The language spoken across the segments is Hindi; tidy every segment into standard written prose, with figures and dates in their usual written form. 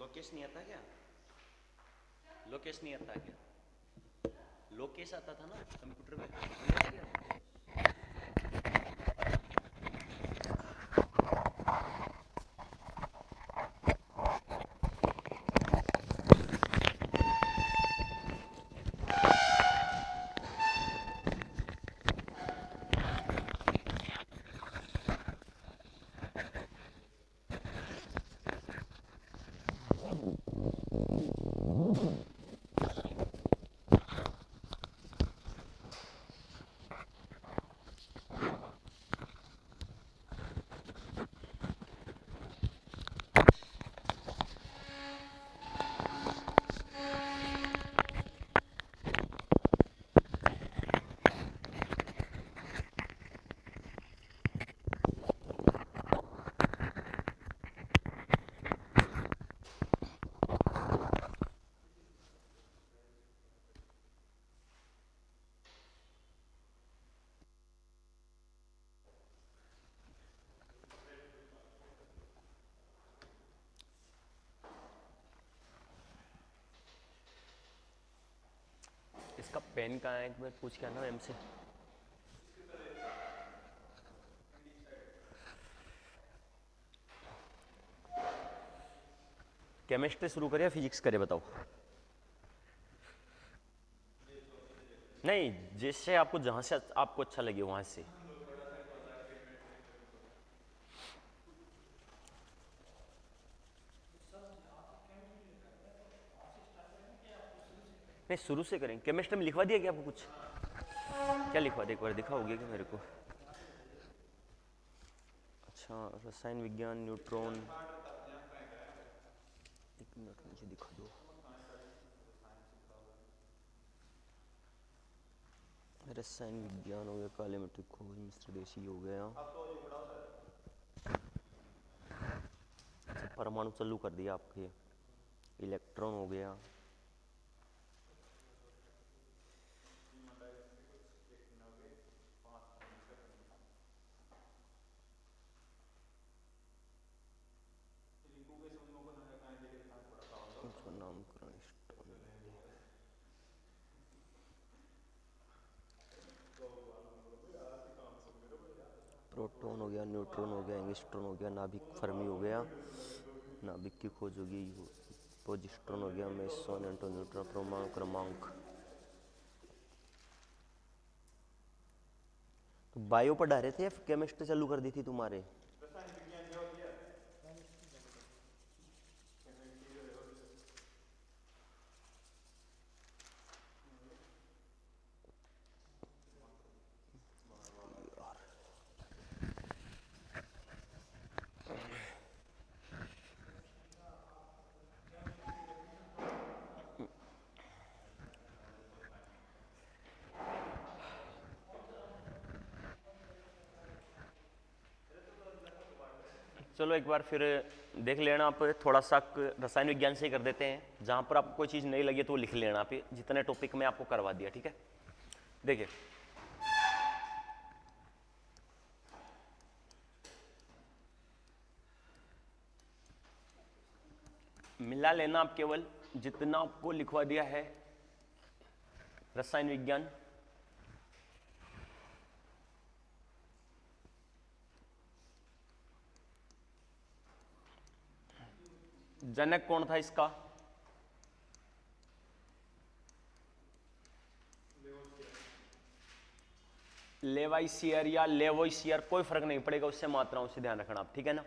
लोकेश नहीं आता क्या? लोकेश नहीं आता क्या? लोकेश आता था ना कंप्यूटर में। इसका पेन कहाँ है? एक बार पूछ के आना मैम से। केमिस्ट्री शुरू करें या फिजिक्स करें बताओ? नहीं, जिससे आपको जहां से आपको अच्छा लगे वहां से। नहीं, शुरू से करें। केमिस्ट्री में लिखवा दिया क्या आपको कुछ? क्या लिखवा दिया? एक बार दिखाओगे क्या मेरे को? अच्छा, रसायन विज्ञान, न्यूट्रॉन। एक मिनट मुझे दिखा दो। रसायन विज्ञान हो गया, काले मिट्टी खोज, मिश्र देशी हो गया। अच्छा, परमाणु चालू कर दिया आपके। इलेक्ट्रॉन हो गया। नामकरण प्रोटॉन हो गया, न्यूट्रॉन हो गया, एंगस्ट्रॉन हो गया, नाभिक फर्मी हो गया, नाभिक की खोज होगी, पोजिट्रॉन हो गया, मेसॉन, एंटो, न्यूट्रॉन, परमाणु क्रमांक। तो बायो पढ़ा रहे थे या केमिस्ट्री चालू कर दी थी तुम्हारे? चलो एक बार फिर देख लेना आप। थोड़ा सा रसायन विज्ञान से ही कर देते हैं। जहां पर आपको कोई चीज़ नहीं लगी तो वो लिख लेना आप। जितने टॉपिक में आपको करवा दिया, ठीक है? देखिए, मिला लेना आप केवल जितना आपको लिखवा दिया है रसायन विज्ञान। जनक कौन था इसका? लेवाइसियर या लेवोइसियर, कोई फर्क नहीं पड़ेगा, उससे मात्राओं से ध्यान रखना आप, ठीक है ना?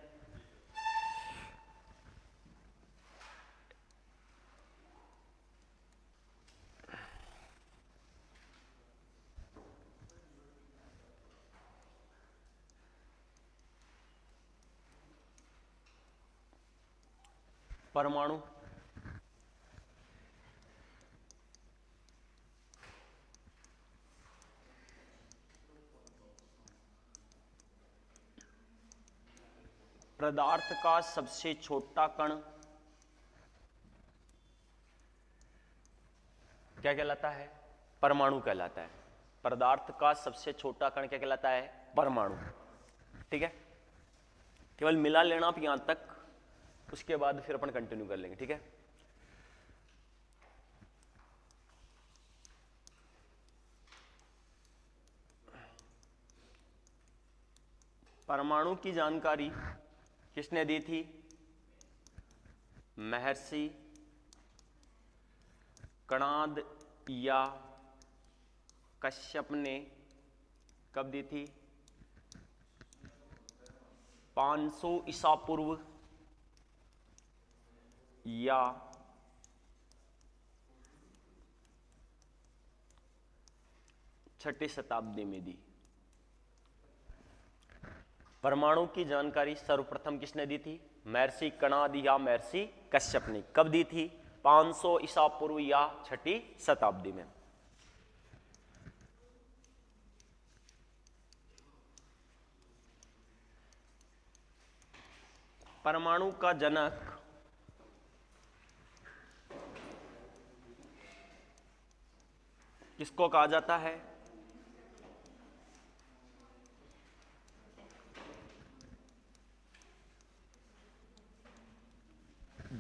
परमाणु, पदार्थ का सबसे छोटा कण क्या कहलाता है? परमाणु कहलाता है। पदार्थ का सबसे छोटा कण क्या कहलाता है? परमाणु, ठीक है? केवल मिला लेना आप यहां तक। उसके बाद फिर अपन कंटिन्यू कर लेंगे, ठीक है। परमाणु की जानकारी किसने दी थी? महर्षि कणाद या कश्यप ने कब दी थी? 500 ईसा पूर्व या 6ठी शताब्दी में दी। परमाणु की जानकारी सर्वप्रथम किसने दी थी? महर्षि कणाद या महर्षि कश्यप ने। कब दी थी? 500 ईसा पूर्व या 6ठी शताब्दी में। परमाणु का जनक किसको कहा जाता है?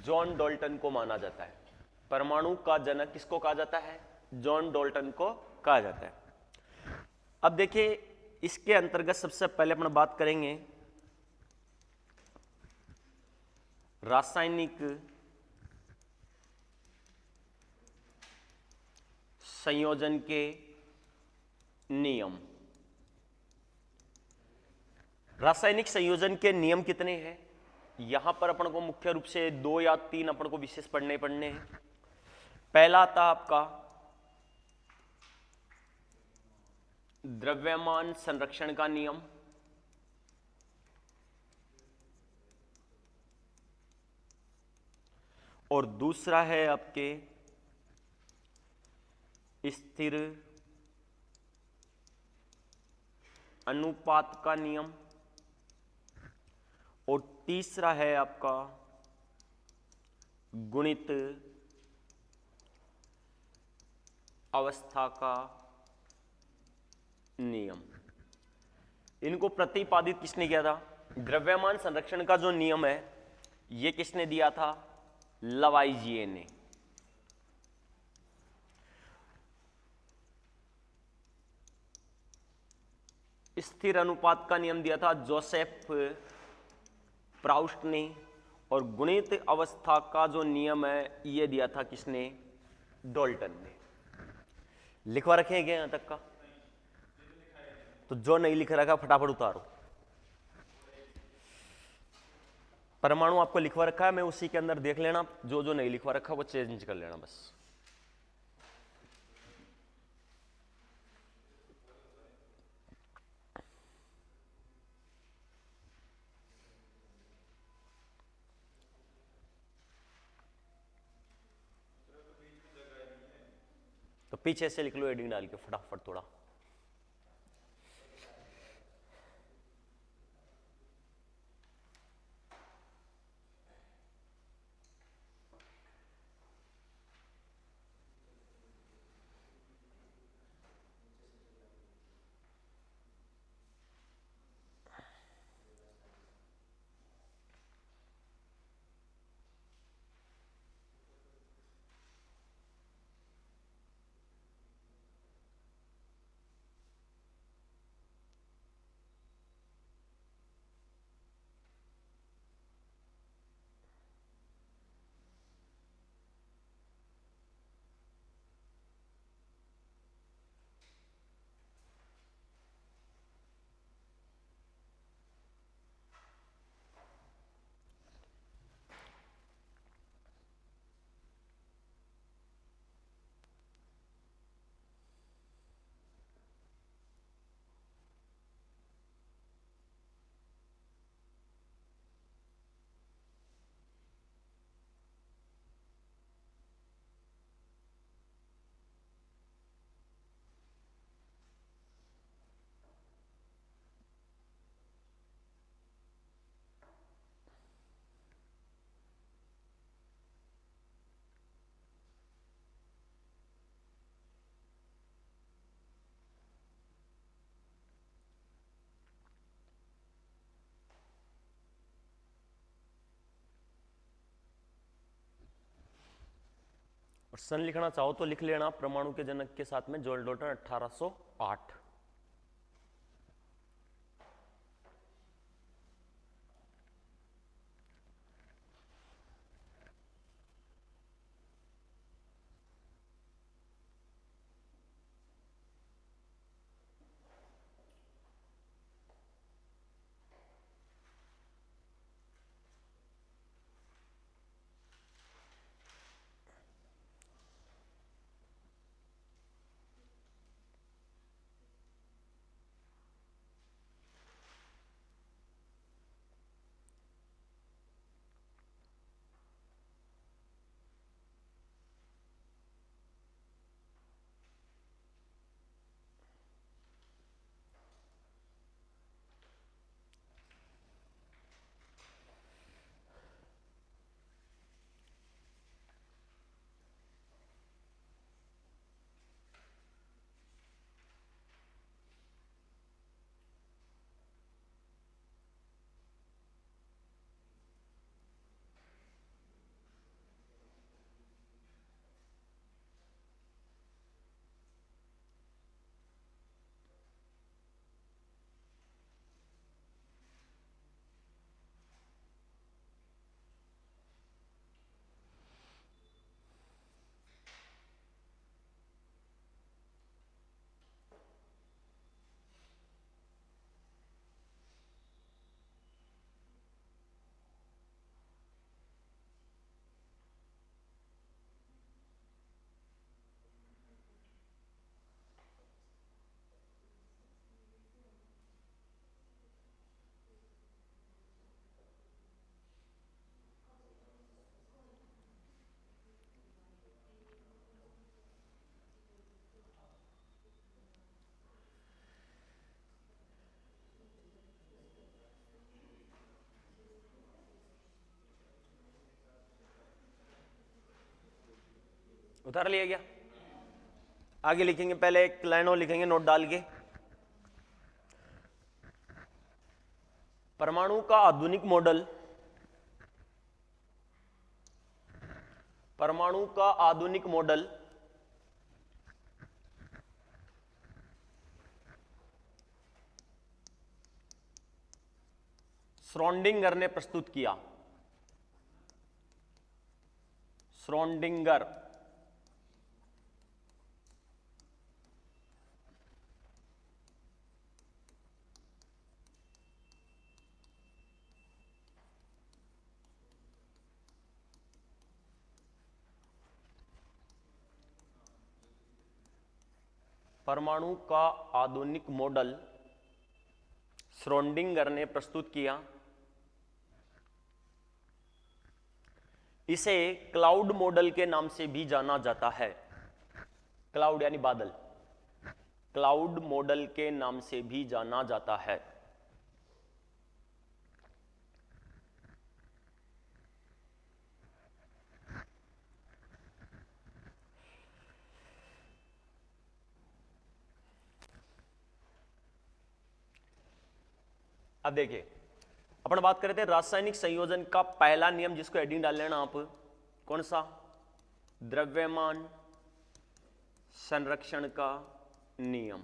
जॉन डाल्टन को माना जाता है। परमाणु का जनक किसको कहा जाता है? जॉन डाल्टन को कहा जाता है। अब देखिए, इसके अंतर्गत सबसे पहले अपन बात करेंगे रासायनिक संयोजन के नियम। रासायनिक संयोजन के नियम कितने हैं? यहां पर अपन को मुख्य रूप से 2 या 3 अपन को विशेष पढ़ने हैं। पहला था आपका द्रव्यमान संरक्षण का नियम, और दूसरा है आपके स्थिर अनुपात का नियम, और तीसरा है आपका गुणित अवस्था का नियम। इनको प्रतिपादित किसने किया था? द्रव्यमान संरक्षण का जो नियम है ये किसने दिया था? लवाइजिए ने। स्थिर अनुपात का नियम दिया था जोसेफ प्राउस्ट ने, और गुणित अवस्था का जो नियम है ये दिया था किसने? डाल्टन ने। लिखवा रखे हैं क्या यहां तक का? तो जो नहीं लिख रखा फटाफट उतारो। परमाणु आपको लिखवा रखा है, मैं उसी के अंदर देख लेना, जो जो नहीं लिखवा रखा वो चेंज कर लेना बस। तो पीछे से लिख लो हेडिंग डाल के फटाफट थोड़ा। और सन लिखना चाहो तो लिख लेना, परमाणु के जनक के साथ में जॉन डॉल्टन 1808। उतार लिया गया। आगे लिखेंगे, पहले एक लाइन और लिखेंगे नोट डाल के। परमाणु का आधुनिक मॉडल, परमाणु का आधुनिक मॉडल श्रोडिंगर ने प्रस्तुत किया। श्रोडिंगर परमाणु का आधुनिक मॉडल श्रोडिंगर ने प्रस्तुत किया। इसे क्लाउड मॉडल के नाम से भी जाना जाता है। क्लाउड यानी बादल, क्लाउड मॉडल के नाम से भी जाना जाता है। अब देखिए, अपन बात कर रहे थे रासायनिक संयोजन का पहला नियम, जिसको हेडिंग डाल लेना आप, कौन सा? द्रव्यमान संरक्षण का नियम।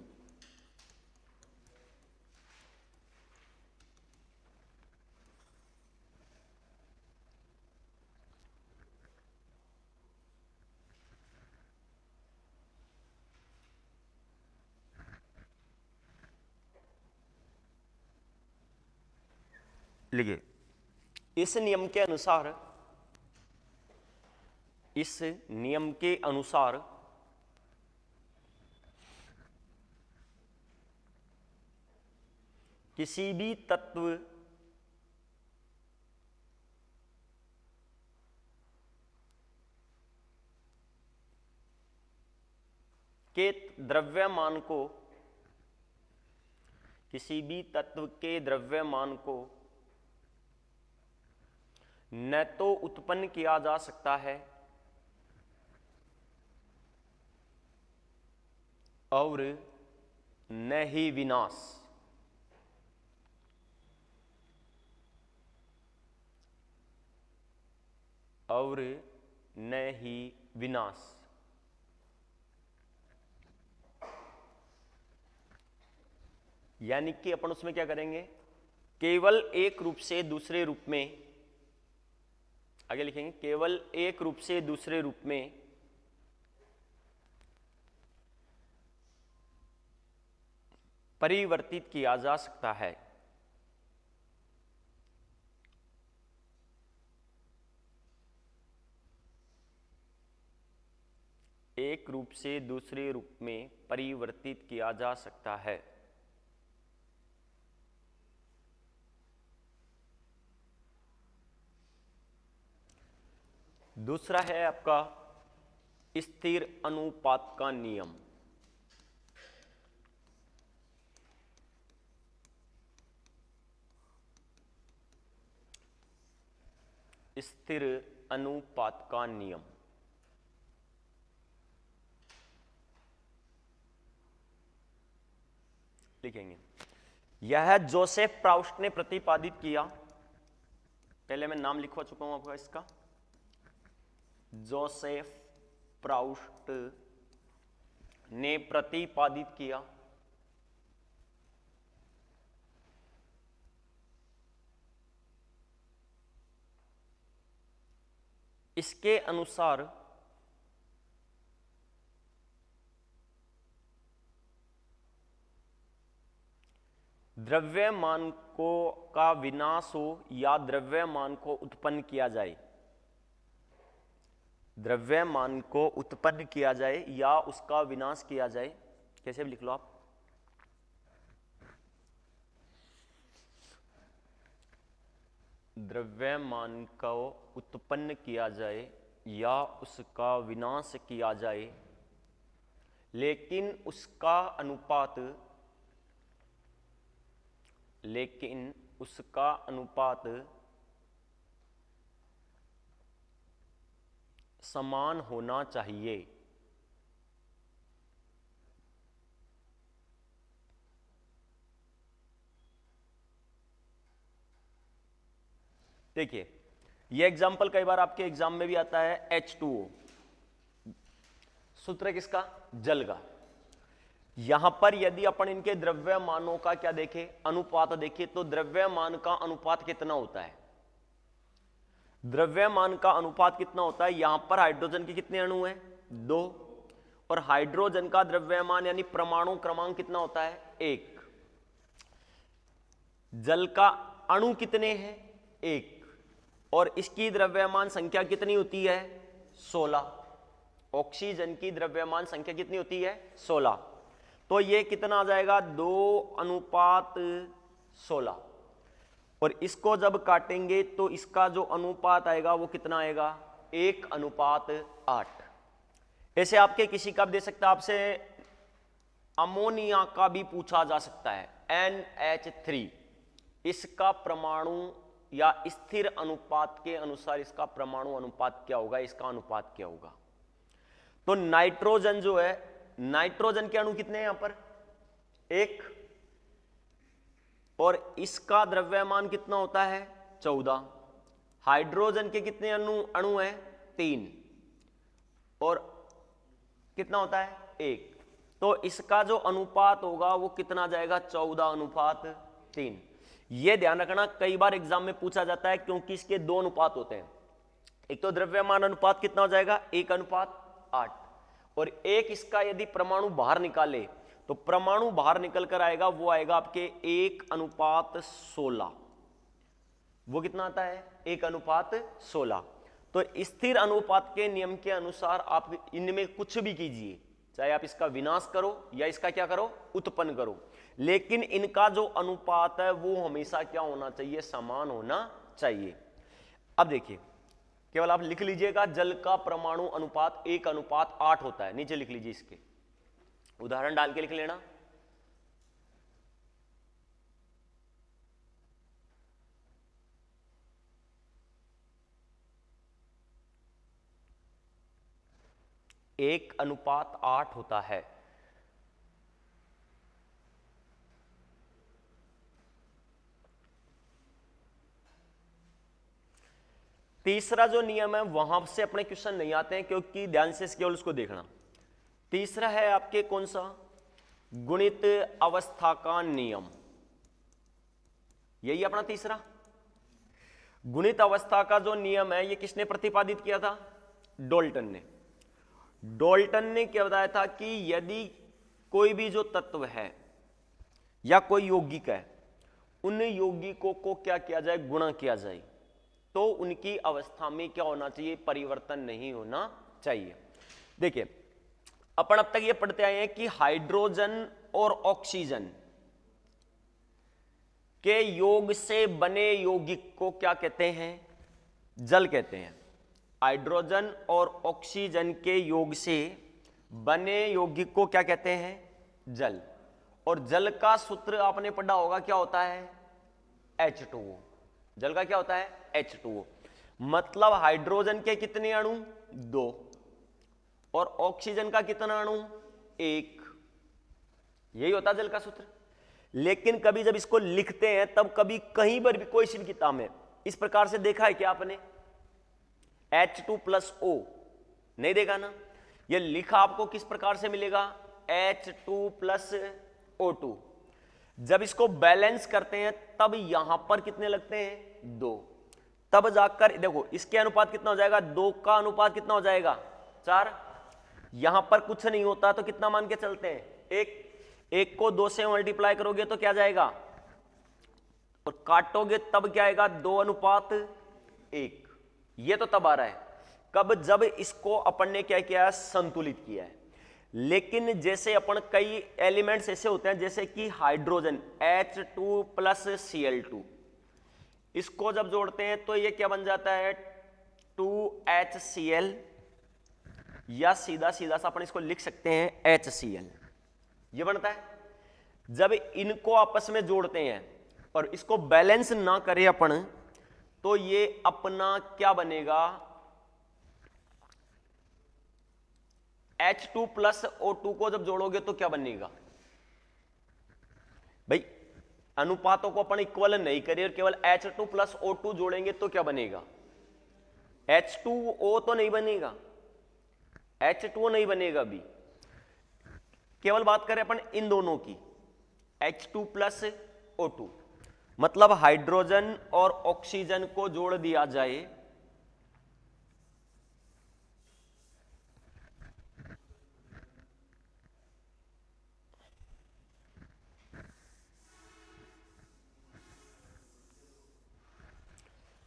लिखिए, इस नियम के अनुसार, इस नियम के अनुसार किसी भी तत्व के द्रव्यमान को, किसी भी तत्व के द्रव्यमान को न तो उत्पन्न किया जा सकता है और न ही विनाश, और न ही विनाश यानी कि अपन उसमें क्या करेंगे, केवल एक रूप से दूसरे रूप में, आगे लिखेंगे केवल एक रूप से दूसरे रूप में परिवर्तित किया जा सकता है। एक रूप से दूसरे रूप में परिवर्तित किया जा सकता है। दूसरा है आपका स्थिर अनुपात का नियम। स्थिर अनुपात का नियम लिखेंगे। यह जोसेफ प्राउस्ट ने प्रतिपादित किया। पहले मैं नाम लिखवा चुका हूं आपका इसका, जोसेफ प्राउस्ट ने प्रतिपादित किया। इसके अनुसार द्रव्यमान को का विनाश हो या द्रव्यमान को उत्पन्न किया जाए, द्रव्यमान को उत्पन्न किया जाए या उसका विनाश किया जाए, कैसे भी लिख लो आप, द्रव्यमान को उत्पन्न किया जाए या उसका विनाश किया जाए, लेकिन उसका अनुपात समान होना चाहिए। देखिए ये एग्जाम्पल कई बार आपके एग्जाम में भी आता है। H2O सूत्र किसका, जल का। यहां पर यदि अपन इनके द्रव्यमानों का क्या देखें, अनुपात देखें, तो द्रव्यमान का अनुपात कितना होता है, द्रव्यमान का अनुपात कितना होता है। यहां पर हाइड्रोजन के कितने अणु हैं, 2, और हाइड्रोजन का द्रव्यमान यानी परमाणु क्रमांक कितना होता है, 1। जल का अणु कितने हैं, 1, और इसकी द्रव्यमान संख्या कितनी होती है, 16। ऑक्सीजन की द्रव्यमान संख्या कितनी होती है, 16। तो ये कितना आ जाएगा, 2:16। और इसको जब काटेंगे तो इसका जो अनुपात आएगा वो कितना आएगा, 1:8। ऐसे आपके किसी का भी दे सकता है, आपसे अमोनिया का भी पूछा जा सकता है, NH3। इसका परमाणु या स्थिर अनुपात के अनुसार इसका परमाणु अनुपात क्या होगा, इसका अनुपात क्या होगा। तो नाइट्रोजन जो है, नाइट्रोजन के अणु कितने हैं यहां पर, 1, और इसका द्रव्यमान कितना होता है, 14। हाइड्रोजन के कितने अणु हैं, 3, और कितना होता है, 1। तो इसका जो अनुपात होगा वो कितना जाएगा, 14:3। यह ध्यान रखना, कई बार एग्जाम में पूछा जाता है, क्योंकि इसके 2 अनुपात होते हैं। एक तो द्रव्यमान अनुपात कितना हो जाएगा, 1:8, और एक इसका यदि परमाणु बाहर निकाले तो परमाणु बाहर निकल कर आएगा, वो आएगा आपके 1:16। वो कितना आता है, 1:16। तो स्थिर अनुपात के नियम के अनुसार आप इनमें कुछ भी कीजिए, चाहे आप इसका विनाश करो या इसका क्या करो, उत्पन्न करो, लेकिन इनका जो अनुपात है वो हमेशा क्या होना चाहिए, समान होना चाहिए। अब देखिए, केवल आप लिख लीजिएगा, जल का परमाणु अनुपात 1:8 होता है, नीचे लिख लीजिए, इसके उदाहरण डाल के लिख लेना। एक 1:8 होता है। तीसरा जो नियम है वहां से अपने क्वेश्चन नहीं आते हैं, क्योंकि ध्यान से केवल उसको देखना। तीसरा है आपके कौन सा, गुणित अवस्था का नियम, यही अपना तीसरा। गुणित अवस्था का जो नियम है ये किसने प्रतिपादित किया था? डाल्टन ने। डाल्टन ने क्या बताया था कि यदि कोई भी जो तत्व है या कोई यौगिक है, उन यौगिकों को क्या किया जाए? गुणा किया जाए, तो उनकी अवस्था में क्या होना चाहिए? परिवर्तन नहीं होना चाहिए। देखिए, अपन अब तक ये पढ़ते आए हैं कि हाइड्रोजन और ऑक्सीजन के योग से बने यौगिक को क्या कहते हैं? जल कहते हैं। हाइड्रोजन और ऑक्सीजन के योग से बने यौगिक को क्या कहते हैं? जल। और जल का सूत्र आपने पढ़ा होगा, क्या होता है? H2O। जल का क्या होता है? H2O। मतलब हाइड्रोजन के कितने अणु? 2, और ऑक्सीजन का कितना अणु? 1। यही होता है जल का सूत्र। लेकिन कभी जब इसको लिखते हैं तब कभी कहीं पर भी कोई सी किताब में इस प्रकार से देखा है क्या आपने? H2+O नहीं देखा ना? ये लिखा आपको किस प्रकार से मिलेगा? H2+O2। जब इसको बैलेंस करते हैं तब यहां पर कितने लगते हैं? 2। तब जाकर देखो इसके अनुपात कितना हो जाएगा? 2 का अनुपात कितना हो जाएगा? 4। यहां पर कुछ नहीं होता तो कितना मान के चलते हैं? 1 को 2 से मल्टीप्लाई करोगे तो क्या जाएगा? और काटोगे तब क्या आएगा? 2:1। ये तो तब आ रहा है कब? जब इसको अपन ने क्या किया है? संतुलित किया है। लेकिन जैसे अपन कई एलिमेंट्स ऐसे होते हैं जैसे कि हाइड्रोजन H2+Cl2, इसको जब जोड़ते हैं तो ये क्या बन जाता है? 2HCl, या सीधा सीधा सा अपन इसको लिख सकते हैं HCl, ये बनता है। जब इनको आपस में जोड़ते हैं और इसको बैलेंस ना करें अपन, तो ये अपना क्या बनेगा? H2+O2 को जब जोड़ोगे तो क्या बनेगा भाई? अनुपातों को अपन इक्वल नहीं करें और केवल H2+O2 जोड़ेंगे तो क्या बनेगा? H2O तो नहीं बनेगा, H2O नहीं बनेगा भी। केवल बात करें अपन इन दोनों की, H2+O2, मतलब हाइड्रोजन और ऑक्सीजन को जोड़ दिया जाए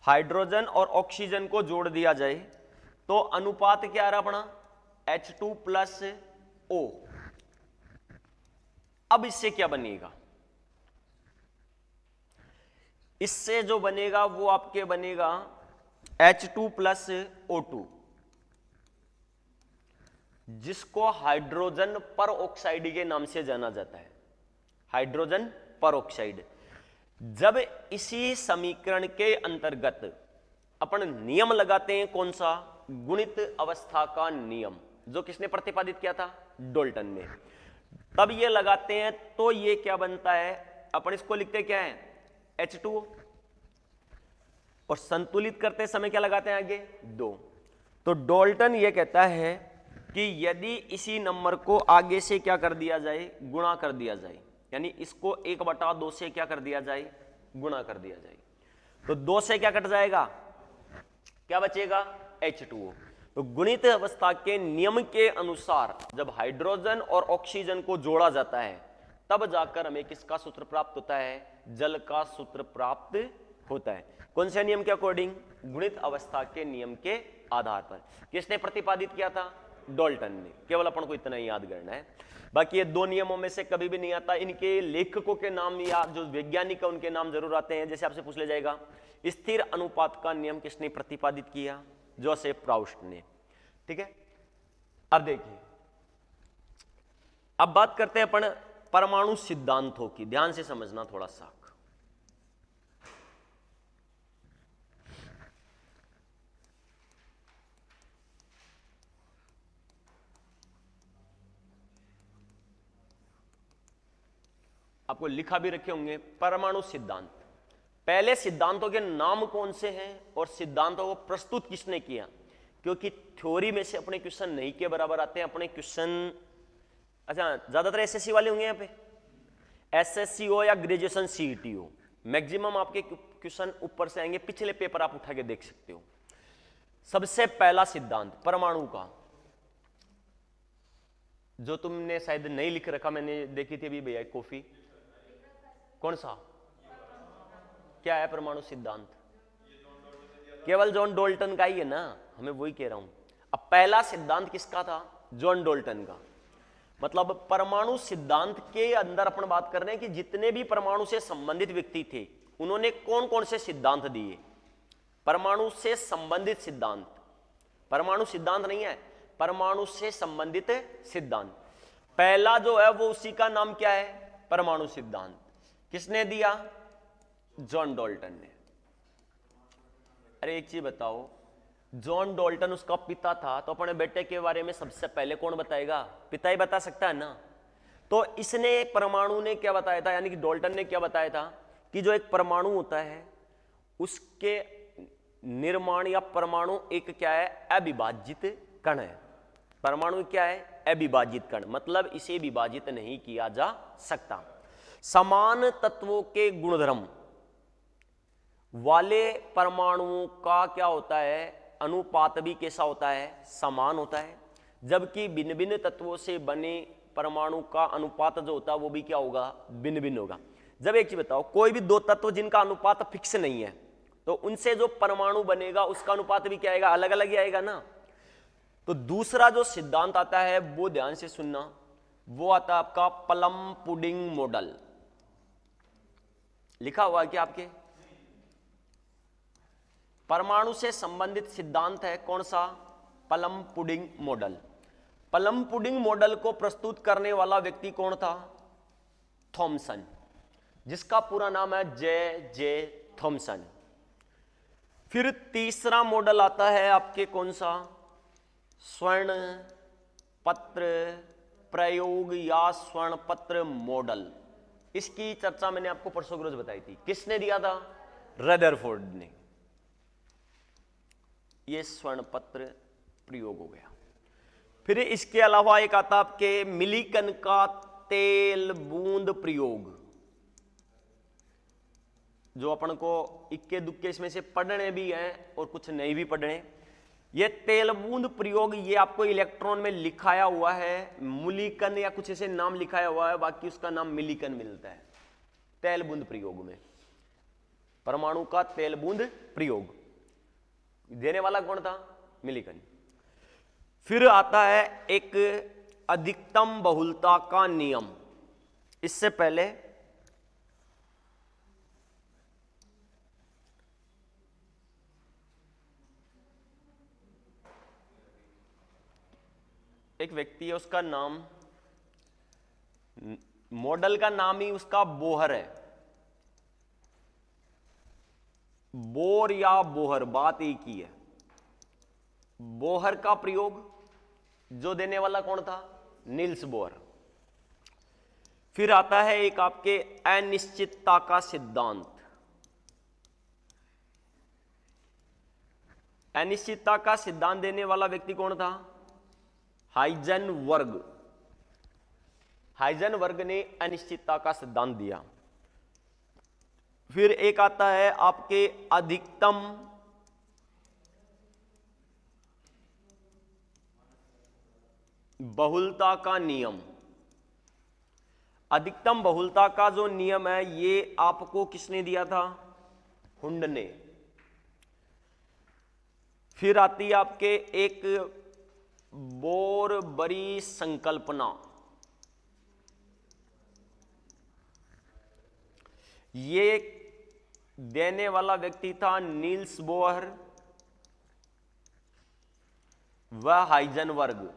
हाइड्रोजन और ऑक्सीजन को जोड़ दिया जाए तो अनुपात क्या आ रहा अपना? H2+O। अब इससे क्या बनेगा? इससे जो बनेगा वो आपके बनेगा H2+O2, जिसको हाइड्रोजन पर ऑक्साइड के नाम से जाना जाता है। हाइड्रोजन पर ऑक्साइड। जब इसी समीकरण के अंतर्गत अपन नियम लगाते हैं, कौन सा? गुणित अवस्था का नियम, जो किसने प्रतिपादित किया था? डाल्टन ने। तब ये लगाते हैं तो ये क्या बनता है? अपन इसको लिखते क्या है? H2O। और संतुलित करते समय क्या लगाते हैं आगे? 2। तो डाल्टन ये कहता है कि यदि इसी नंबर को आगे से क्या कर दिया जाए? गुणा कर दिया जाए, यानी इसको 1/2 से क्या कर दिया जाए? गुणा कर दिया जाए, तो 2 से क्या कट जाएगा? क्या बचेगा? H2O। तो गुणित अवस्था के नियम के अनुसार जब हाइड्रोजन और ऑक्सीजन को जोड़ा जाता है तब जाकर हमें किसका सूत्र प्राप्त होता है? जल का सूत्र प्राप्त होता है। कौन से नियम के अकॉर्डिंग? गुणित अवस्था के नियम के आधार पर। किसने प्रतिपादित किया था? डाल्टन ने। केवल अपन को इतना ही याद करना है, बाकी ये 2 नियमों में से कभी भी नहीं आता। इनके लेखकों के नाम या जो वैज्ञानिक है उनके नाम जरूर आते हैं। जैसे आपसे पूछ लिया जाएगा स्थिर अनुपात का नियम किसने प्रतिपादित किया? जोसेफ प्राउस्ट ने। ठीक है, अब देखिए, अब बात करते हैं अपन परमाणु सिद्धांतों की। ध्यान से समझना थोड़ा सा। आपको लिखा भी रखे होंगे परमाणु सिद्धांत। पहले सिद्धांतों के नाम कौन से हैं और सिद्धांतों को प्रस्तुत किसने किया? क्योंकि थ्योरी में से अपने क्वेश्चन नहीं के बराबर आते हैं, अपने क्वेश्चन अच्छा, ज्यादातर एसएससी वाले होंगे यहाँ पे, एसएससी हो या ग्रेजुएशन सीईटी हो, मैक्सिमम आपके क्वेश्चन ऊपर से आएंगे, पिछले पेपर आप उठा के देख सकते हो। सबसे पहला सिद्धांत परमाणु का, जो तुमने शायद नहीं लिख रखा, मैंने देखी थी अभी भैया कॉफी, कौन सा, क्या है परमाणु सिद्धांत? केवल जॉन डोल्टन का ही है ना, हमें वही कह रहा हूं। अब पहला सिद्धांत किसका था? जॉन डोल्टन का। मतलब परमाणु सिद्धांत के अंदर अपन बात कर रहे हैं कि जितने भी परमाणु से संबंधित व्यक्ति थे उन्होंने कौन कौन से सिद्धांत दिए। परमाणु से संबंधित सिद्धांत, परमाणु सिद्धांत नहीं है, परमाणु से संबंधित सिद्धांत। पहला जो है वो उसी का नाम क्या है? परमाणु सिद्धांत। किसने दिया? जॉन डोल्टन ने। अरे एक चीज बताओ, जॉन डोल्टन उसका पिता था, तो अपने बेटे के बारे में सबसे पहले कौन बताएगा? पिता ही बता सकता है ना। तो इसने, परमाणु ने क्या बताया था, यानी कि डोल्टन ने क्या बताया था कि जो एक परमाणु होता है उसके निर्माण, या परमाणु एक क्या है? अविभाजित कण है। परमाणु क्या है? अविभाजित कण, मतलब इसे विभाजित नहीं किया जा सकता। समान तत्वों के गुणधर्म वाले परमाणुओं का क्या होता है? अनुपात भी कैसा होता है? समान होता है। जबकि भिन्न भिन्न तत्वों से बने परमाणु का अनुपात जो होता है वो भी क्या होगा? भिन्न भिन्न होगा। जब एक चीज बताओ, कोई भी दो तत्व जिनका अनुपात फिक्स नहीं है, तो उनसे जो परमाणु बनेगा उसका अनुपात भी क्या आएगा? अलग अलग ही आएगा ना। तो दूसरा जो सिद्धांत आता है वो ध्यान से सुनना, वो आता है आपका प्लम पुडिंग मॉडल। लिखा हुआ है क्या आपके? परमाणु से संबंधित सिद्धांत है कौन सा? Plum pudding model. Plum pudding model को प्रस्तुत करने वाला व्यक्ति कौन था? थॉमसन, जिसका पूरा नाम है जे थॉमसन। फिर तीसरा मॉडल आता है आपके कौन सा? स्वर्ण पत्र प्रयोग या स्वर्ण पत्र मॉडल। इसकी चर्चा मैंने आपको परसों के रोज बताई थी। किसने दिया था? रदरफोर्ड ने। ये स्वर्ण पत्र प्रयोग हो गया। फिर इसके अलावा एक आता आपके मिलिकन का तेल बूंद प्रयोग, जो अपन को इक्के दुक्के इसमें से पढ़ने भी हैं और कुछ नहीं भी पढ़ने। ये तेल बूंद प्रयोग, ये आपको इलेक्ट्रॉन में लिखाया हुआ है मुलिकन या कुछ ऐसे नाम लिखाया हुआ है, बाकी उसका नाम मिलिकन मिलता है। तेल बूंद प्रयोग में परमाणु का तेल बूंद प्रयोग देने वाला कौन था? मिलिकन। फिर आता है एक अधिकतम बहुलता का नियम। इससे पहले एक व्यक्ति है, उसका नाम, मॉडल का नाम ही उसका बोहर है। बोर या बोहर, बात एक ही है। बोहर का प्रयोग जो देने वाला कौन था? Niels Bohr. फिर आता है एक आपके अनिश्चितता का सिद्धांत। अनिश्चितता का सिद्धांत देने वाला व्यक्ति कौन था? हाइजेनबर्ग। हाइजेनबर्ग ने अनिश्चितता का सिद्धांत दिया। फिर एक आता है आपके अधिकतम बहुलता का नियम। अधिकतम बहुलता का जो नियम है ये आपको किसने दिया था? हुंड ने। फिर आती है आपके एक बोर बरी संकल्पना। ये देने वाला व्यक्ति था नील्स बोहर व हाइजेनबर्ग।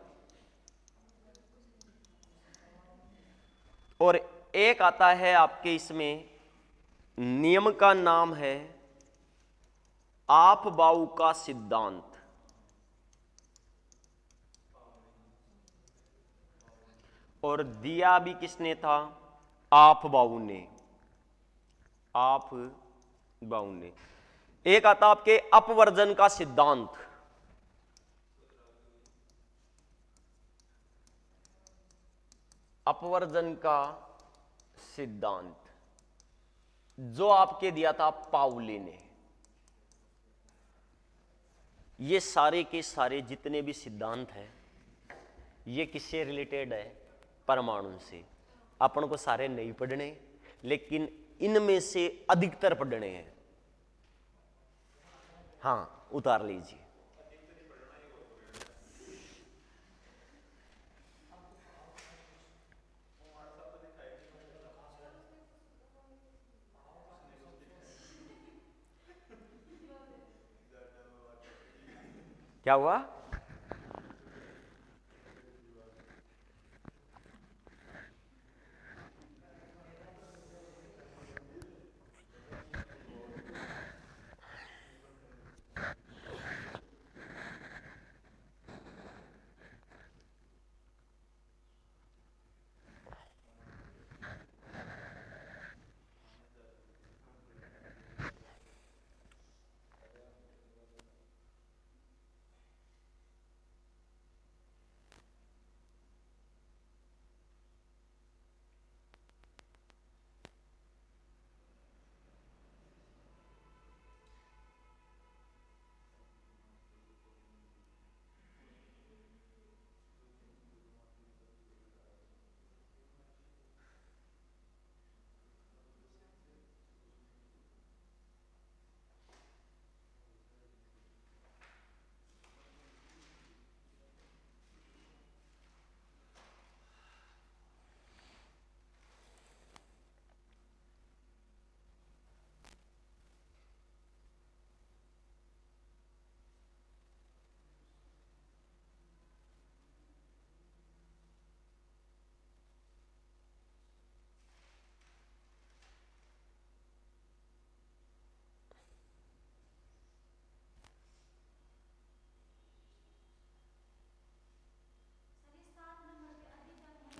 और एक आता है आपके इसमें, नियम का नाम है आपबाउ का सिद्धांत। और दिया भी किसने था? आपबाउ ने। आपबाउ ने। एक आता आपके अपवर्जन का सिद्धांत। अपवर्जन का सिद्धांत जो आपके दिया था पाउली ने। ये सारे के सारे जितने भी सिद्धांत हैं ये किससे रिलेटेड है? परमाणु से। अपन को सारे नहीं पढ़ने, लेकिन इनमें से अधिकतर पढ़ने हैं। हाँ, उतार लीजिए। क्या हुआ?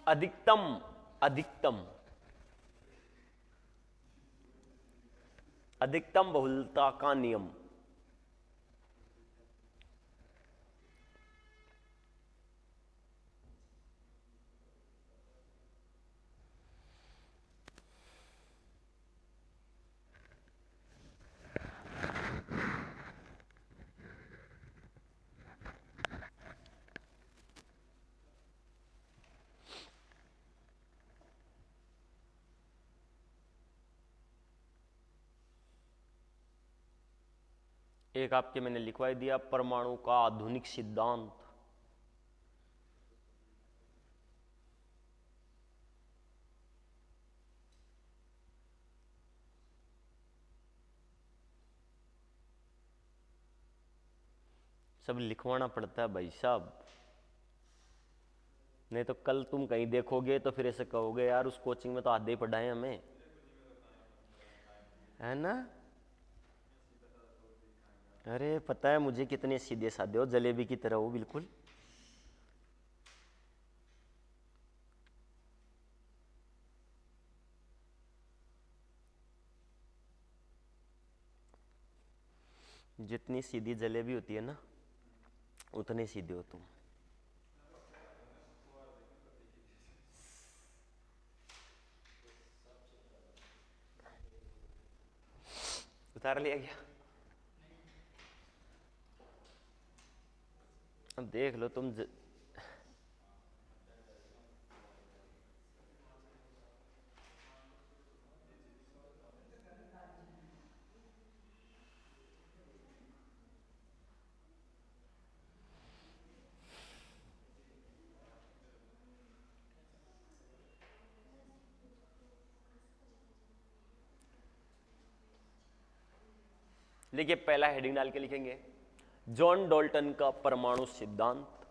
अधिकतम अधिकतम अधिकतम बहुलता का नियम। एक आपके मैंने लिखवाई दिया परमाणु का आधुनिक सिद्धांत। सब लिखवाना पड़ता है भाई साहब, नहीं तो कल तुम कहीं देखोगे तो फिर ऐसे कहोगे यार उस कोचिंग में तो आधे ही पढ़ाए हमें, है ना? अरे पता है मुझे कितने सीधे साधे हो, जलेबी की तरह हो बिल्कुल। जितनी सीधी जलेबी होती है ना उतने सीधे हो तुम। उतार लिया गया। अब देख लो तुम लिखिए, पहला हेडिंग डाल के लिखेंगे जॉन डॉल्टन का परमाणु सिद्धांत।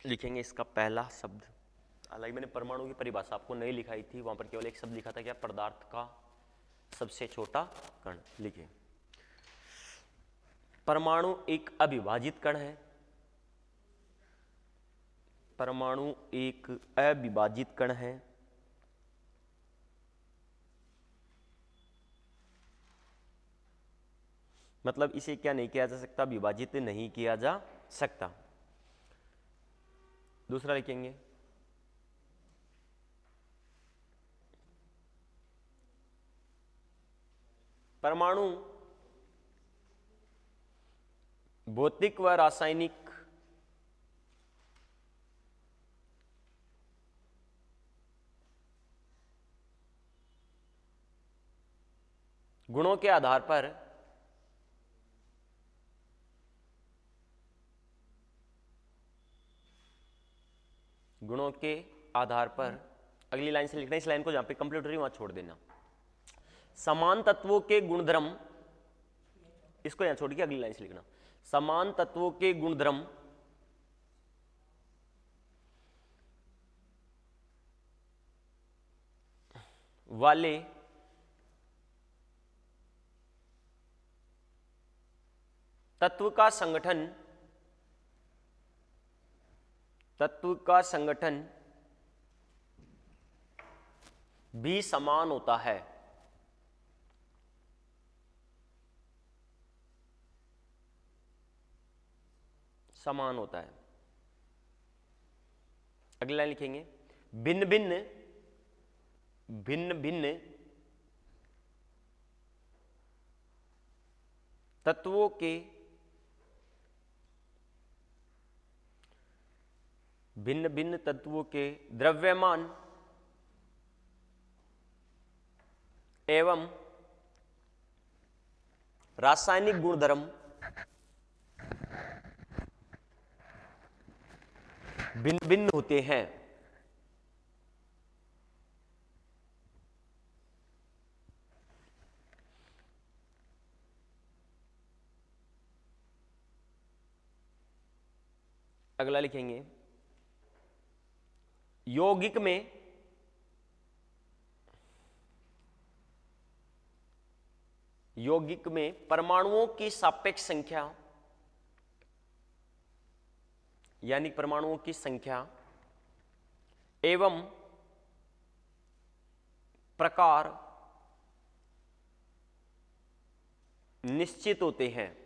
लिखेंगे इसका पहला शब्द। हालांकि मैंने परमाणु की परिभाषा आपको नहीं लिखाई थी, वहां पर केवल एक शब्द लिखा था, क्या? पदार्थ का सबसे छोटा कण। लिखिए, परमाणु एक अविभाजित कण है। परमाणु एक अविभाजित कण है मतलब इसे क्या नहीं किया जा सकता, विभाजित नहीं किया जा सकता। दूसरा लिखेंगे, परमाणु भौतिक व रासायनिक गुणों के आधार पर अगली लाइन से लिखना, इस लाइन को जहां पे कंप्लीट हो रही वहां छोड़ देना। समान तत्वों के गुणधर्म, इसको यहां छोड़ के अगली लाइन से लिखना, समान तत्वों के गुणधर्म वाले तत्व का संगठन भी समान होता है। समान होता है। अगली लाइन लिखेंगे, भिन्न भिन्न तत्वों के द्रव्यमान एवं रासायनिक गुणधर्म भिन्न भिन्न होते हैं। अगला लिखेंगे, यौगिक में परमाणुओं की सापेक्ष संख्या, यानी परमाणुओं की संख्या एवं प्रकार निश्चित होते हैं।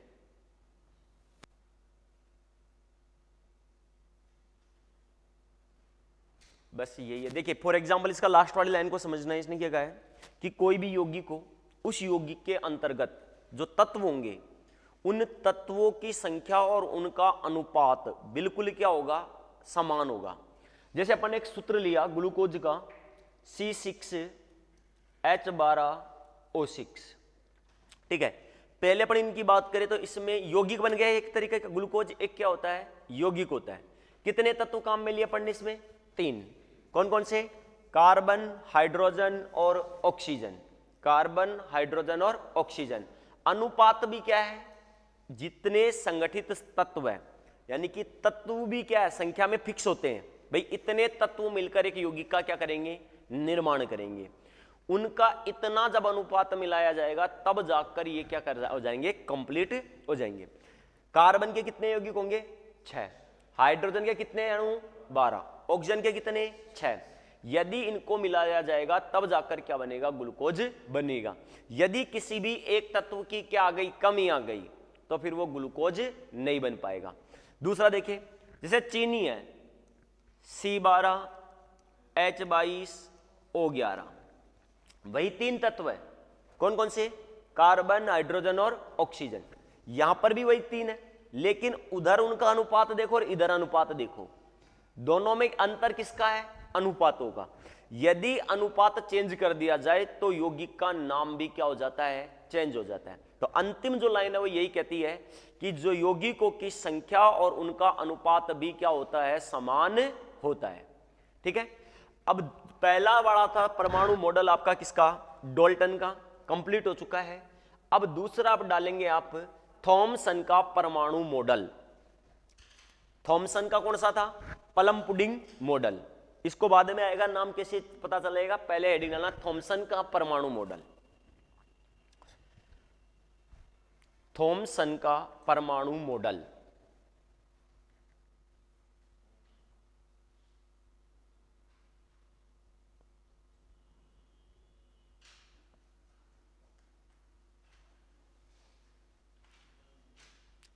बस यही है। देखिए फॉर एग्जाम्पल इसका लास्ट वाली लाइन को समझना है। इसने क्या कहा है कि कोई भी यौगिक को, उस यौगिक के अंतर्गत जो तत्व होंगे, उन तत्वों की संख्या और उनका अनुपात बिल्कुल क्या होगा, समान होगा। जैसे अपन ने एक सूत्र लिया ग्लूकोज का C6H12O6, ठीक है। पहले अपन इनकी बात करें तो इसमें यौगिक बन गया एक तरीके का ग्लूकोज, एक क्या होता है, यौगिक होता है। कितने तत्व काम में लिए अपन ने इसमें, 3। कौन कौन से, कार्बन, हाइड्रोजन और ऑक्सीजन। कार्बन, हाइड्रोजन और ऑक्सीजन। अनुपात भी क्या है, जितने संगठित तत्व है, यानी कि तत्व भी क्या है, संख्या में फिक्स होते हैं। भाई इतने तत्व मिलकर एक यौगिक का क्या करेंगे, निर्माण करेंगे। उनका इतना जब अनुपात मिलाया जाएगा तब जाकर ये क्या कर हो जाएंगे, कंप्लीट हो जाएंगे। कार्बन के कितने यौगिक होंगे, 6। हाइड्रोजन के कितने अणु, 12। ऑक्सीजन के कितने, 6। यदि इनको मिलाया जाएगा तब जाकर क्या बनेगा, ग्लूकोज बनेगा। यदि किसी भी एक तत्व की क्या आ गई, कमी आ गई, तो फिर वो ग्लूकोज नहीं बन पाएगा। दूसरा देखिए, जैसे चीनी है C12H22O11, वही 3 तत्व है। कौन कौन से, कार्बन, हाइड्रोजन और ऑक्सीजन। यहां पर भी वही 3 है, लेकिन उधर उनका अनुपात देखो और इधर अनुपात देखो, दोनों में अंतर किसका है, अनुपातों का। यदि अनुपात चेंज कर दिया जाए तो यौगिक का नाम भी क्या हो जाता है, चेंज हो जाता है। तो अंतिम जो लाइन है वो यही कहती है कि जो यौगिकों की संख्या और उनका अनुपात भी क्या होता है, समान होता है। ठीक है। अब पहला वाला था परमाणु मॉडल आपका किसका, डाल्टन का, कंप्लीट हो चुका है। अब दूसरा आप डालेंगे आप थॉमसन का परमाणु मॉडल। थॉमसन का कौन सा था, प्लम पुडिंग मॉडल। इसको बाद में आएगा, नाम कैसे पता चलेगा, पहले हेडिंग डालना थॉमसन का परमाणु मॉडल। थॉमसन का परमाणु मॉडल।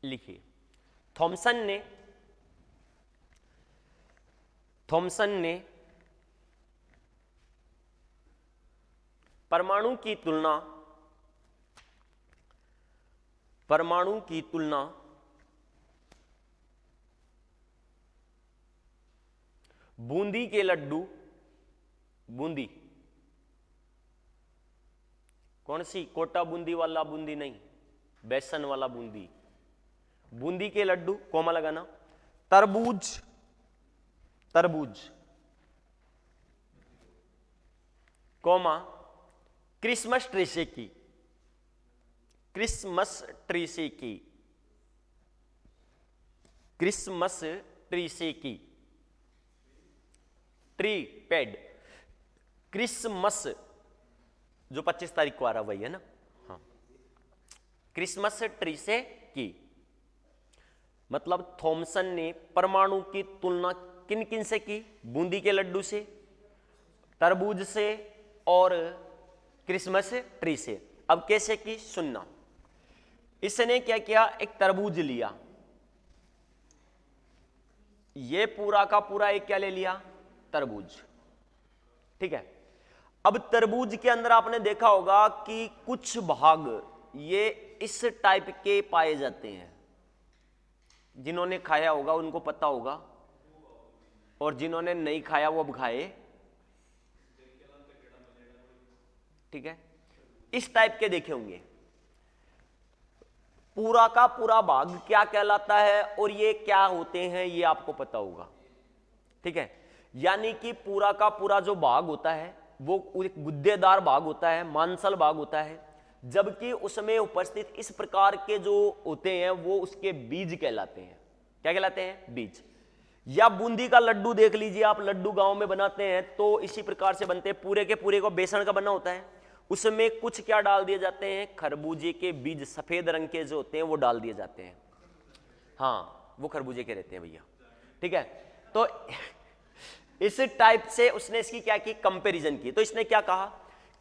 लिखिए, थॉमसन ने परमाणु की तुलना बूंदी के लड्डू, बूंदी कौन सी, कोटा बूंदी वाला बूंदी नहीं, बेसन वाला बूंदी, बूंदी के लड्डू, कोमा लगाना, तरबूज कोमा क्रिसमस ट्री से की, ट्री पेड, क्रिसमस जो 25 तारीख को आ रहा वही है ना, हाँ, क्रिसमस ट्री से की। मतलब थॉमसन ने परमाणु की तुलना किन किन से की, बूंदी के लड्डू से, तरबूज से और क्रिसमस ट्री से। अब कैसे की सुनना, इसने क्या किया, एक तरबूज लिया, ये पूरा का पूरा एक क्या ले लिया, तरबूज, ठीक है। अब तरबूज के अंदर आपने देखा होगा कि कुछ भाग ये इस टाइप के पाए जाते हैं, जिन्होंने खाया होगा उनको पता होगा, और जिन्होंने नहीं खाया वो अब खाए, ठीक है, इस टाइप के देखे होंगे। पूरा का पूरा भाग क्या कहलाता है और ये क्या होते हैं ये आपको पता होगा, ठीक है। यानी कि पूरा का पूरा जो भाग होता है वो एक गुद्देदार भाग होता है, मांसल भाग होता है, जबकि उसमें उपस्थित इस प्रकार के जो होते हैं वो उसके बीज कहलाते हैं। क्या कहलाते हैं, बीज। या बूंदी का लड्डू देख लीजिए आप, लड्डू गांव में बनाते हैं तो इसी प्रकार से बनते हैं, पूरे के पूरे को बेसन का बना होता है, उसमें कुछ क्या डाल दिए जाते हैं, खरबूजे के बीज सफेद रंग के जो होते हैं वो डाल दिए जाते हैं, हाँ वो खरबूजे के रहते हैं भैया, ठीक है। तो इस टाइप से उसने इसकी क्या की, कंपैरिजन की। तो इसने क्या कहा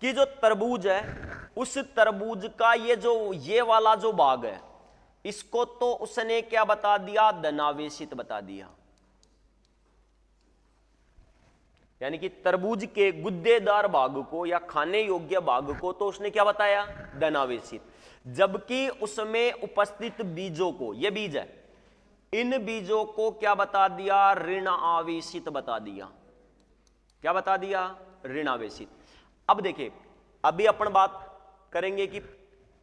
कि जो तरबूज है उस तरबूज का ये वाला जो भाग है इसको तो उसने क्या बता दिया, धनावेशित बता दिया। यानी कि तरबूज के गुद्देदार भाग को या खाने योग्य भाग को तो उसने क्या बताया, धनावेशित, जबकि उसमें उपस्थित बीजों को, ये बीज है, इन बीजों को क्या बता दिया, ऋण आवेशित बता दिया। क्या बता दिया, ऋण आवेशित। अब देखिए, अभी अपन बात करेंगे कि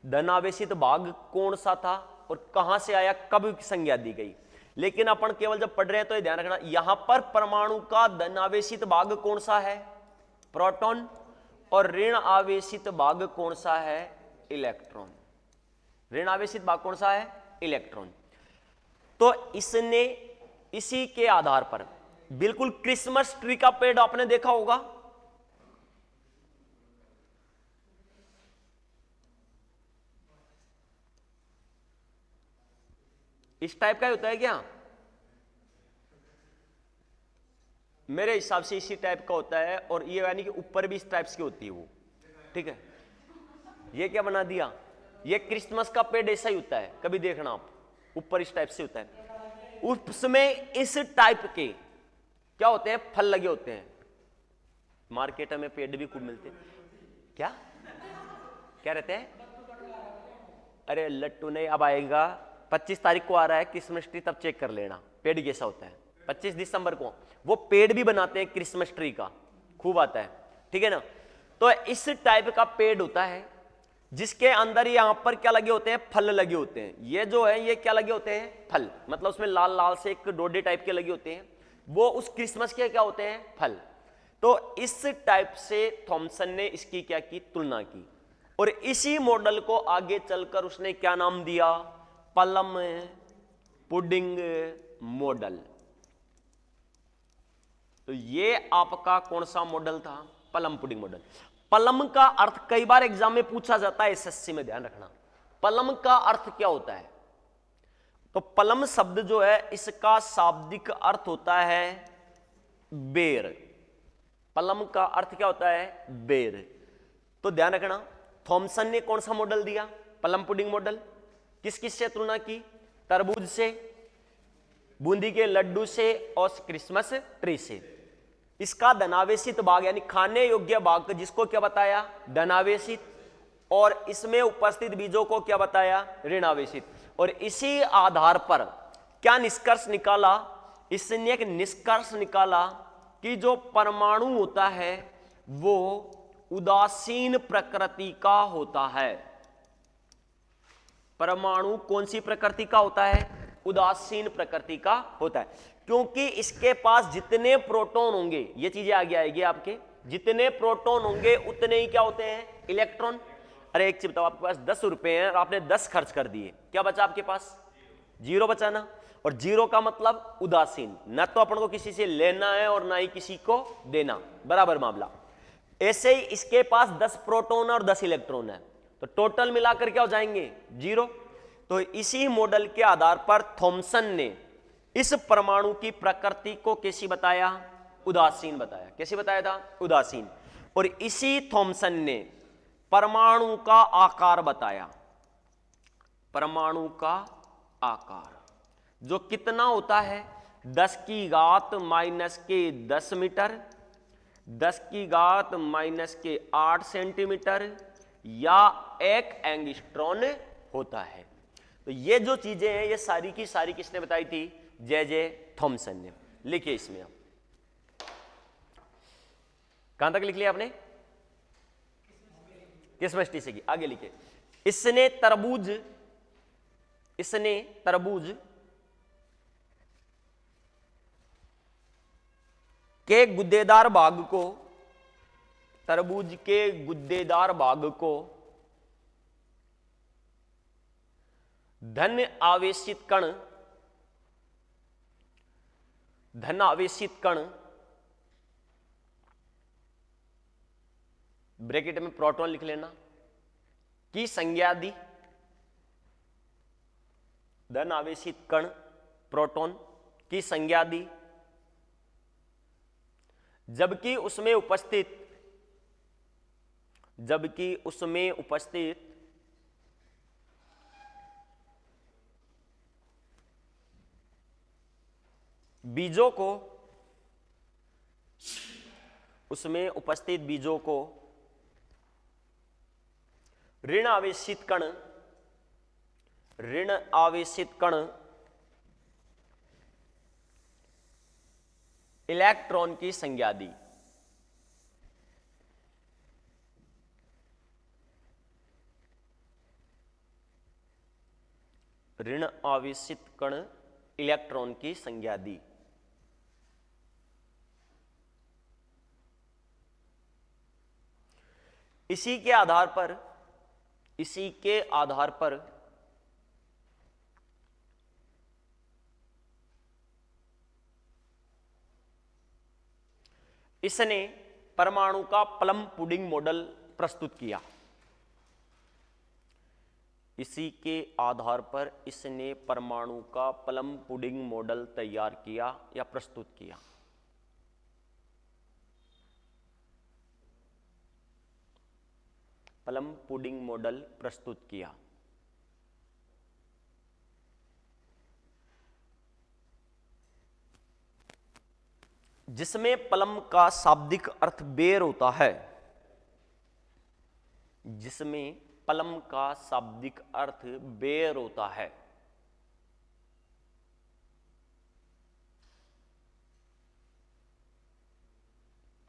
धनावेशित भाग कौन सा था और कहां से आया, कब संज्ञा दी गई, लेकिन अपन केवल जब पढ़ रहे हैं तो ये ध्यान रखना, यहां पर परमाणु का धनावेशित भाग कौन सा है, प्रोटॉन, और ऋण आवेशित भाग कौन सा है, इलेक्ट्रॉन। ऋण आवेशित भाग कौन सा है, इलेक्ट्रॉन। तो इसने इसी के आधार पर, बिल्कुल क्रिसमस ट्री का पेड़ आपने देखा होगा, इस टाइप का ही होता है क्या, मेरे हिसाब से इसी टाइप का होता है, और ये यानी कि ऊपर भी इस टाइप की होती है वो, ठीक है। ये क्या बना दिया, ये क्रिसमस का पेड़ ऐसा ही होता है, कभी देखना आप, ऊपर इस टाइप से होता है, उसमें इस टाइप के क्या होते हैं, फल लगे होते हैं। मार्केट में पेड़ भी खूब मिलते हैं, क्या क्या रहते हैं, अरे लट्टू नहीं, अब आएगा 25 तारीख को आ रहा है क्रिसमस ट्री, तब चेक कर लेना पेड़ कैसा होता है। 25 दिसंबर को वो पेड़ भी बनाते हैं क्रिसमस ट्री का, खूब आता है, ठीक है ना। तो इस टाइप का पेड़ होता है जिसके अंदर यहां पर क्या लगे होते हैं, फल लगे होते हैं। ये जो है ये क्या लगे होते हैं, फल, मतलब उसमें लाल लाल से एक डोडे टाइप के लगे होते हैं, वो उस क्रिसमस के क्या होते हैं, फल। तो इस टाइप से थॉमसन ने इसकी क्या की, तुलना की, और इसी मॉडल को आगे चलकर उसने क्या नाम दिया, प्लम पुडिंग मॉडल। तो ये आपका कौन सा मॉडल था, प्लम पुडिंग मॉडल। प्लम का अर्थ कई बार एग्जाम में पूछा जाता है, एसएससी में ध्यान रखना, प्लम का अर्थ क्या होता है। तो प्लम शब्द जो है इसका शाब्दिक अर्थ होता है बेर। प्लम का अर्थ क्या होता है, बेर। तो ध्यान रखना, थॉमसन ने कौन सा मॉडल दिया, प्लम पुडिंग मॉडल। किस किस से तुलना की, तरबूज से, बूंदी के लड्डू से और क्रिसमस ट्री से। इसका धनावेशित भाग यानी खाने योग्य भाग जिसको क्या बताया, धनावेशित, और इसमें उपस्थित बीजों को क्या बताया, ऋणावेशित। और इसी आधार पर क्या निष्कर्ष निकाला, इसने एक निष्कर्ष निकाला कि जो परमाणु होता है वो उदासीन प्रकृति का होता है। परमाणु कौन सी प्रकृति का होता है, उदासीन प्रकृति का होता है, क्योंकि इसके पास जितने प्रोटॉन होंगे, ये चीजें आगे आएगी आपके, जितने प्रोटॉन होंगे उतने ही क्या होते हैं, इलेक्ट्रॉन। अरे एक चीज बताओ, आपके पास 10 रुपए हैं और आपने 10 खर्च कर दिए, क्या बचा आपके पास, 0 बचा ना। और 0 का मतलब उदासीन, न तो अपन को किसी से लेना है और ना ही किसी को देना, बराबर मामला। ऐसे ही इसके पास 10 प्रोटॉन और 10 इलेक्ट्रॉन है, तो टोटल मिलाकर क्या हो जाएंगे, 0। तो इसी मॉडल के आधार पर थॉमसन ने इस परमाणु की प्रकृति को कैसी बताया, उदासीन बताया। कैसे बताया था, उदासीन। और इसी थॉमसन ने परमाणु का आकार बताया, परमाणु का आकार जो कितना होता है, 10 की घात माइनस के 10 मीटर, 10 की घात माइनस के 8 सेंटीमीटर या 1 एंगस्ट्रॉन होता है। तो ये जो चीजें हैं ये सारी की सारी किसने बताई थी, जे थॉमसन ने। लिखिए इसमें आप, कहां तक लिख लिया आपने, क्रिसमस ट्री से की, आगे लिखिए। इसने तरबूज के गुद्देदार भाग को, तरबूज के गुद्देदार भाग को धन आवेशित कण ब्रैकेट में प्रोटॉन लिख लेना की संज्ञा दी, धन आवेशित कण प्रोटॉन की संज्ञा दी, जबकि उसमें उपस्थित बीजों को ऋण आवेशित कण इलेक्ट्रॉन की संज्ञा दी। ऋण आवेशित कण इलेक्ट्रॉन की संज्ञा दी। इसी के आधार पर इसने परमाणु का प्लम पुडिंग मॉडल प्रस्तुत किया। इसी के आधार पर इसने परमाणु का प्लम पुडिंग मॉडल तैयार किया या प्रस्तुत किया। प्लम पुडिंग मॉडल प्रस्तुत किया। जिसमें प्लम का शाब्दिक अर्थ बेर होता है, जिसमें प्लम का शाब्दिक अर्थ बेर होता है।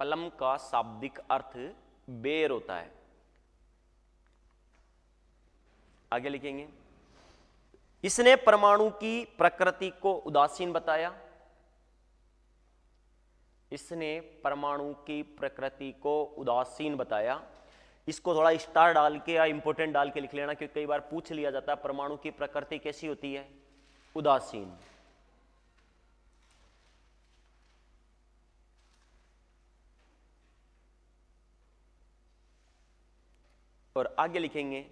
प्लम का शाब्दिक अर्थ बेर होता है। आगे लिखेंगे, इसने परमाणु की प्रकृति को उदासीन बताया। इसने परमाणु की प्रकृति को उदासीन बताया। इसको थोड़ा स्टार डाल के या इंपोर्टेंट डाल के लिख लेना, क्योंकि कई बार पूछ लिया जाता है परमाणु की प्रकृति कैसी होती है, उदासीन। और आगे लिखेंगे,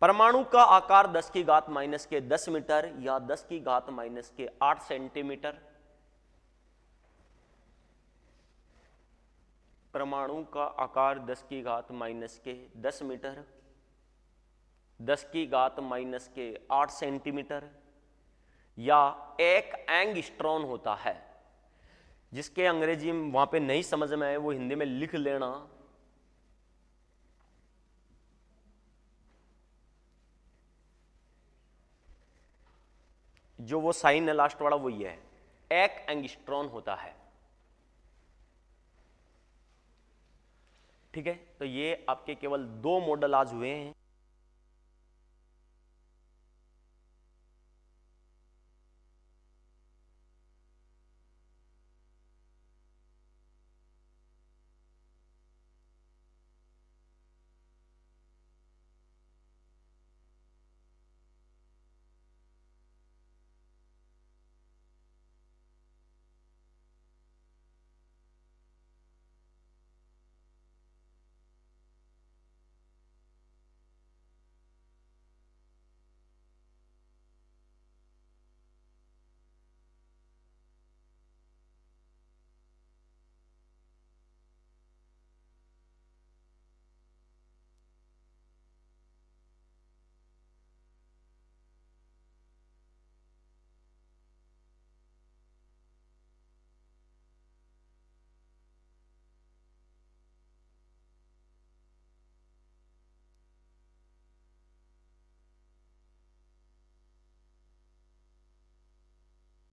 परमाणु का आकार 10 की घात माइनस के 10 मीटर या 10 की घात माइनस के 8 सेंटीमीटर। परमाणु का आकार 10 की घात माइनस के 10 मीटर, 10 की घात माइनस के 8 सेंटीमीटर या एक एंगस्ट्रॉन होता है। जिसके अंग्रेजी में वहां पे नहीं समझ में आए वो हिंदी में लिख लेना। जो वो साइन है लास्ट वाला वही है, एक एंगस्ट्रॉन होता है। ठीक है, तो ये आपके केवल 2 मॉडल आज हुए हैं।